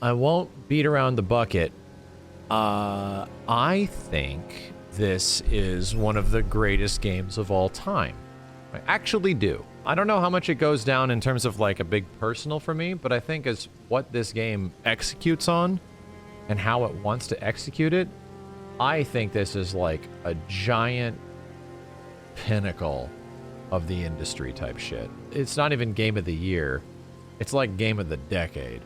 I won't beat around the bucket. I think this is one of the greatest games of all time. I actually do. I don't know how much it goes down in terms of like a big personal for me, but I think as what this game executes on and how it wants to execute it, I think this is like a giant pinnacle of the industry type shit. It's not even game of the year. It's like game of the decade.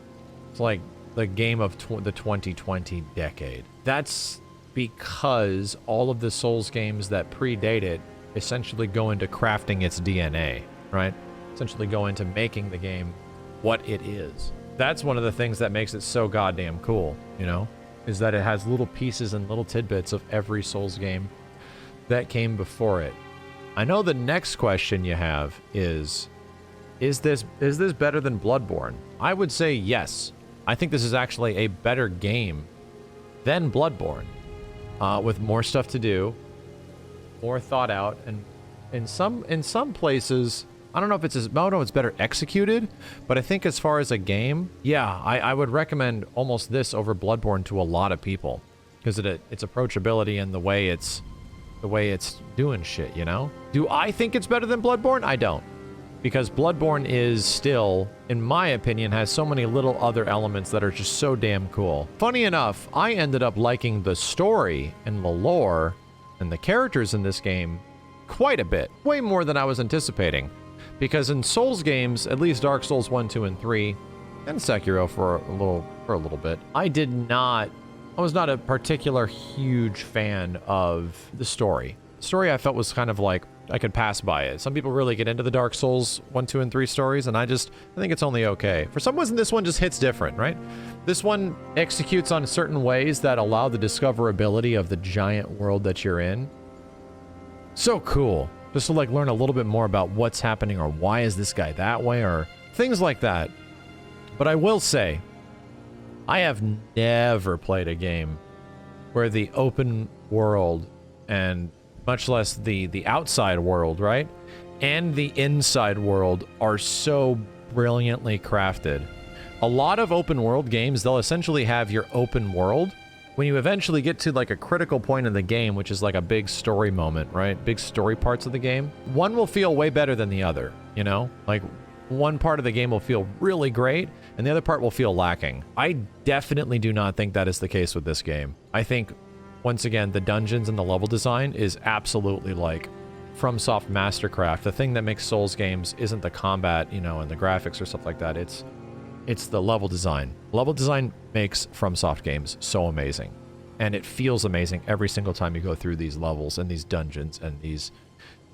It's like the game of the 2020 decade. That's because all of the Souls games that predate it essentially go into crafting its DNA, right? Essentially go into making the game what it is. That's one of the things that makes it so goddamn cool, you know? Is that it has little pieces and little tidbits of every Souls game that came before it. I know the next question you have is this better than Bloodborne? I would say yes. I think this is actually a better game than Bloodborne, with more stuff to do, more thought out, and in some places, I don't know if it's it's better executed, but I think as far as a game, yeah, I would recommend almost this over Bloodborne to a lot of people because its approachability and the way it's doing shit, you know? Do I think it's better than Bloodborne? I don't. Because Bloodborne is still, in my opinion, has so many little other elements that are just so damn cool. Funny enough, I ended up liking the story and the lore and the characters in this game quite a bit. Way more than I was anticipating. Because in Souls games, at least Dark Souls 1, 2, and 3, and Sekiro for a little bit, I was not a particular huge fan of the story. The story I felt was kind of like, I could pass by it. Some people really get into the Dark Souls 1, 2, and 3 stories, and I think it's only okay. For some reason, this one just hits different, right? This one executes on certain ways that allow the discoverability of the giant world that you're in. So cool. Just to like learn a little bit more about what's happening or why is this guy that way or things like that. But I will say, I have never played a game where the open world and much less the outside world, right? And the inside world are so brilliantly crafted. A lot of open world games, they'll essentially have your open world. When you eventually get to like a critical point in the game, which is like a big story moment, right? Big story parts of the game, one will feel way better than the other, you know? Like one part of the game will feel really great and the other part will feel lacking. I definitely do not think that is the case with this game. I think once again, the dungeons and the level design is absolutely like FromSoft Mastercraft. The thing that makes Souls games isn't the combat, you know, and the graphics or stuff like that. It's the level design. Level design makes FromSoft games so amazing. And it feels amazing every single time you go through these levels and these dungeons and these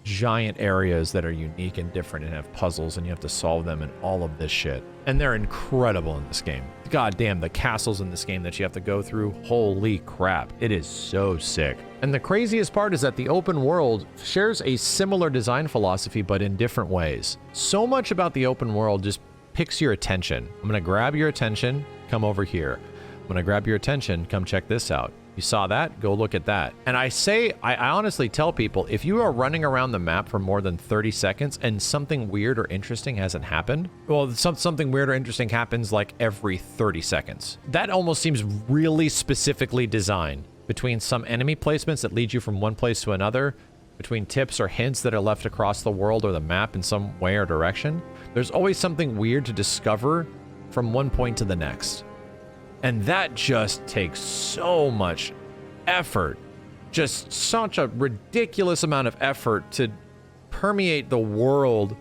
giant areas that are unique and different and have puzzles and you have to solve them and all of this shit. And they're incredible in this game. God damn, the castles in this game that you have to go through, holy crap. It is so sick. And the craziest part is that the open world shares a similar design philosophy, but in different ways. So much about the open world just picks your attention. I'm gonna grab your attention, come over here. I'm gonna grab your attention, come check this out. You saw that? Go look at that. And I honestly tell people, if you are running around the map for more than 30 seconds and something weird or interesting hasn't happened, well, something weird or interesting happens like every 30 seconds. That almost seems really specifically designed between some enemy placements that lead you from one place to another, between tips or hints that are left across the world or the map in some way or direction. There's always something weird to discover from one point to the next. And that just takes so much effort, just such a ridiculous amount of effort to permeate the world,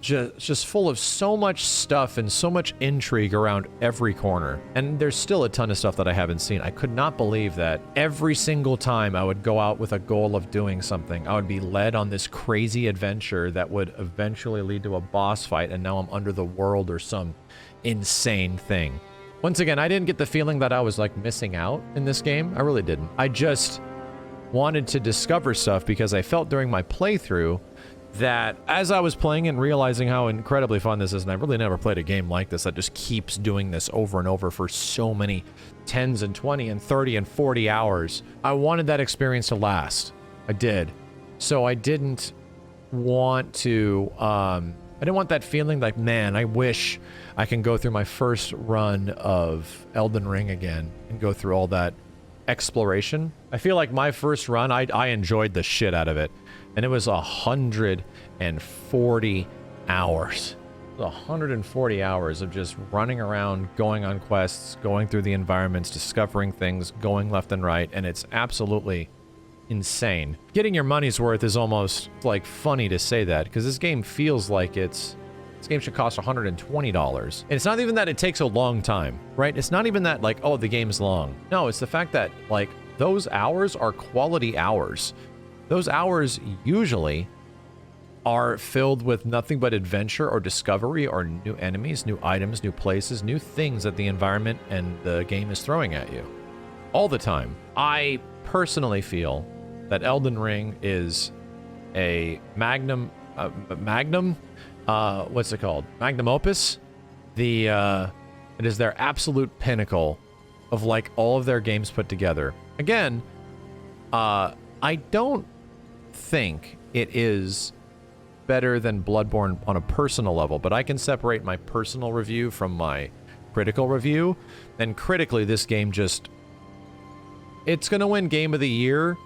just full of so much stuff and so much intrigue around every corner. And there's still a ton of stuff that I haven't seen. I could not believe that every single time I would go out with a goal of doing something, I would be led on this crazy adventure that would eventually lead to a boss fight, and now I'm under the world or some insane thing. Once again, I didn't get the feeling that I was like missing out in this game. I really didn't. I just wanted to discover stuff because I felt during my playthrough that as I was playing and realizing how incredibly fun this is, and I've really never played a game like this that just keeps doing this over and over for so many 10s and 20 and 30 and 40 hours, I wanted that experience to last. I did. So I didn't want to, I didn't want that feeling like, man, I wish I can go through my first run of Elden Ring again and go through all that exploration. I feel like my first run, I enjoyed the shit out of it. And it was 140 hours. 140 hours of just running around, going on quests, going through the environments, discovering things, going left and right, and it's absolutely insane. Getting your money's worth is almost like funny to say that, because this game feels like this game should cost $120. And it's not even that it takes a long time, right? It's not even that like, oh, the game's long. No, it's the fact that like those hours are quality hours. Those hours usually are filled with nothing but adventure or discovery or new enemies, new items, new places, new things that the environment and the game is throwing at you. All the time. I personally feel that Elden Ring is a magnum what's it called? Magnum opus? It is their absolute pinnacle of like all of their games put together. Again, I don't think it is better than Bloodborne on a personal level, but I can separate my personal review from my critical review. And critically, this game it's going to win Game of the Year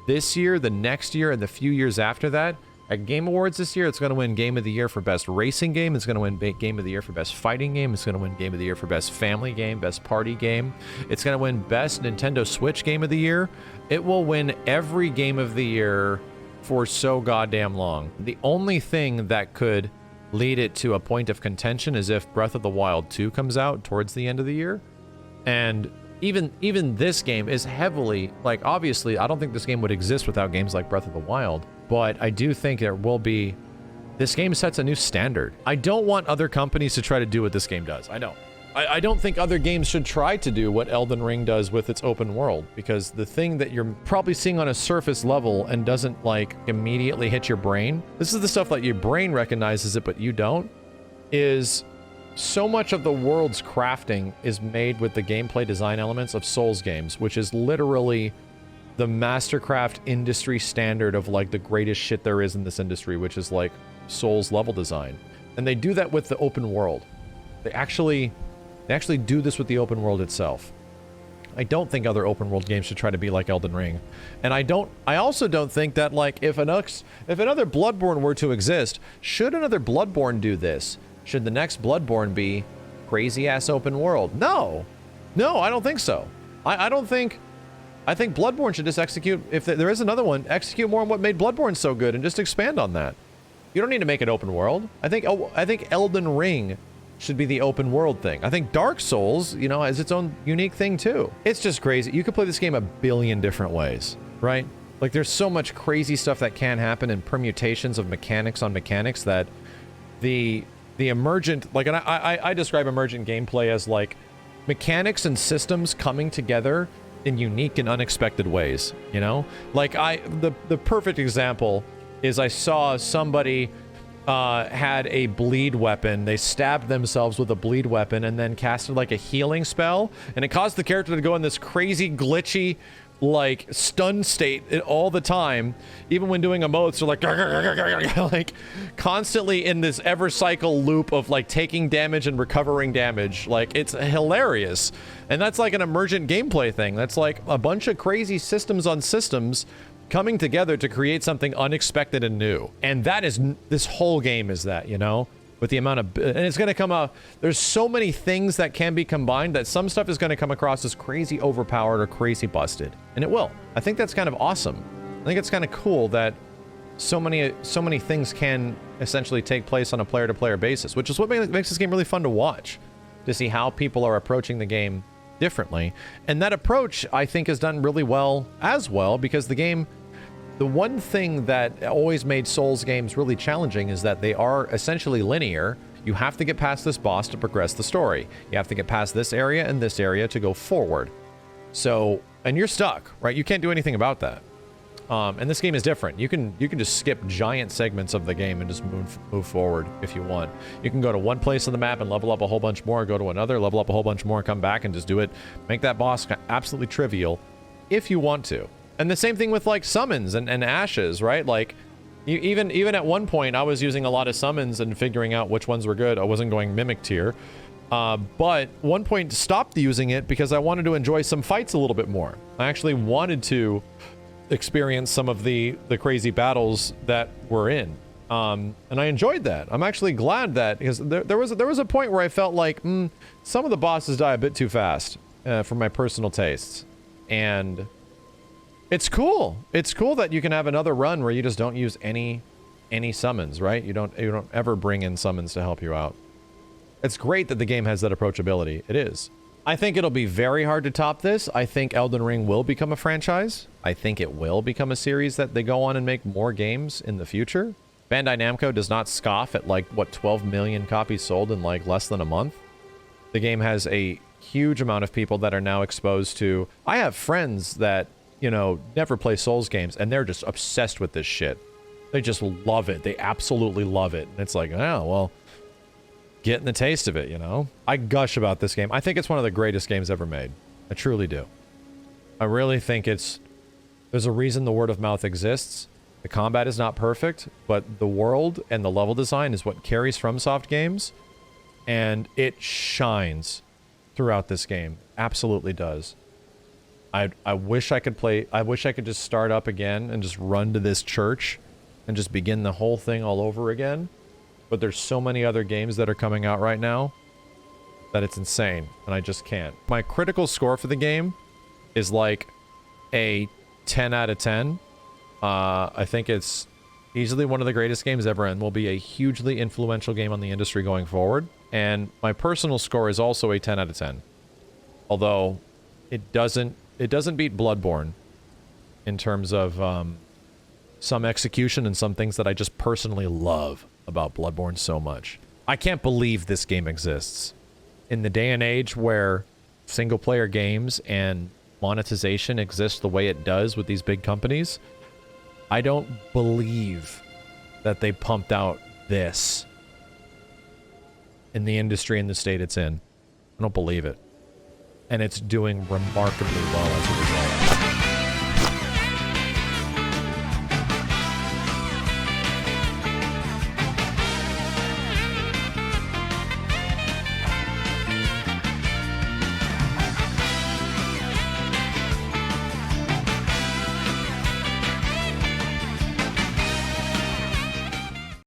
this year, the next year, and the few years after that. At Game Awards this year, it's going to win Game of the Year for Best Racing Game. It's going to win Game of the Year for Best Fighting Game. It's going to win Game of the Year for Best Family Game, Best Party Game. It's going to win Best Nintendo Switch Game of the Year. It will win every Game of the Year for so goddamn long. The only thing that could lead it to a point of contention is if Breath of the Wild 2 comes out towards the end of the year. And even this game is heavily, like, obviously, I don't think this game would exist without games like Breath of the Wild, but I do think there will be, this game sets a new standard. I don't want other companies to try to do what this game does. I don't. I don't think other games should try to do what Elden Ring does with its open world, because the thing that you're probably seeing on a surface level and doesn't like immediately hit your brain, this is the stuff that your brain recognizes it but you don't, is so much of the world's crafting is made with the gameplay design elements of Souls games, which is literally the Mastercraft industry standard of like the greatest shit there is in this industry, which is like Souls level design. And they do that with the open world. They actually do this with the open world itself. I don't think other open world games should try to be like Elden Ring. And I also don't think that like if another Bloodborne were to exist, should another Bloodborne do this? Should the next Bloodborne be crazy ass open world? No, I don't think so. I think Bloodborne should just execute, if there is another one, execute more on what made Bloodborne so good and just expand on that. You don't need to make it open world. I think Elden Ring should be the open world thing. I think Dark Souls, you know, has its own unique thing too. It's just crazy. You could play this game a billion different ways, right? Like there's so much crazy stuff that can happen in permutations of mechanics on mechanics that the Emergent, like, and I describe Emergent gameplay as like mechanics and systems coming together in unique and unexpected ways, you know? Like the perfect example is I saw somebody had a bleed weapon. They stabbed themselves with a bleed weapon and then casted like a healing spell, and it caused the character to go in this crazy glitchy like stun state all the time, even when doing emotes. Or like constantly in this ever cycle loop of like taking damage and recovering damage. Like it's hilarious. And that's like an Emergent gameplay thing. That's like a bunch of crazy systems on systems coming together to create something unexpected and new. And that is, this whole game is that, you know, with the amount of, and it's going to come out, there's so many things that can be combined that some stuff is going to come across as crazy overpowered or crazy busted. And it will. I think that's kind of awesome. I think it's kind of cool that so many things can essentially take place on a player-to-player basis, which is what makes this game really fun to watch, to see how people are approaching the game differently. And that approach, I think, is done really well as well, because the game, the one thing that always made Souls games really challenging is that they are essentially linear. You have to get past this boss to progress the story. You have to get past this area and this area to go forward. So, and you're stuck, right? You can't do anything about that. And this game is different. You can just skip giant segments of the game and just move forward if you want. You can go to one place on the map and level up a whole bunch more, go to another, level up a whole bunch more, come back and just do it. Make that boss absolutely trivial if you want to. And the same thing with like summons and ashes, right? Like even at one point I was using a lot of summons and figuring out which ones were good. I wasn't going mimic tier. But one point stopped using it because I wanted to enjoy some fights a little bit more. I actually wanted to experience some of the crazy battles that we're in. And I enjoyed that. I'm actually glad that, because there was a point where I felt like some of the bosses die a bit too fast for my personal tastes. And it's cool. It's cool that you can have another run where you just don't use any summons, right? You don't ever bring in summons to help you out. It's great that the game has that approachability. It is. I think it'll be very hard to top this. I think Elden Ring will become a franchise. I think it will become a series that they go on and make more games in the future. Bandai Namco does not scoff at like, what, 12 million copies sold in like less than a month. The game has a huge amount of people that are now exposed to... I have friends that, you know, never play Souls games and they're just obsessed with this shit. They just love it. They absolutely love it. And it's like, oh, well... getting the taste of it, you know? I gush about this game. I think it's one of the greatest games ever made. I truly do. I really think it's... there's a reason the word of mouth exists. The combat is not perfect, but the world and the level design is what carries FromSoft games, and it shines throughout this game. Absolutely does. I wish I could play... I wish I could just start up again and just run to this church and just begin the whole thing all over again. But there's so many other games that are coming out right now that it's insane, and I just can't. My critical score for the game is like a 10 out of 10. I think it's easily one of the greatest games ever and will be a hugely influential game on the industry going forward. And my personal score is also a 10 out of 10. Although it doesn't beat Bloodborne in terms of some execution and some things that I just personally love about Bloodborne so much. I can't believe this game exists. In the day and age where single-player games and monetization exist the way it does with these big companies, I don't believe that they pumped out this in the industry in the state it's in. I don't believe it. And it's doing remarkably well as a result.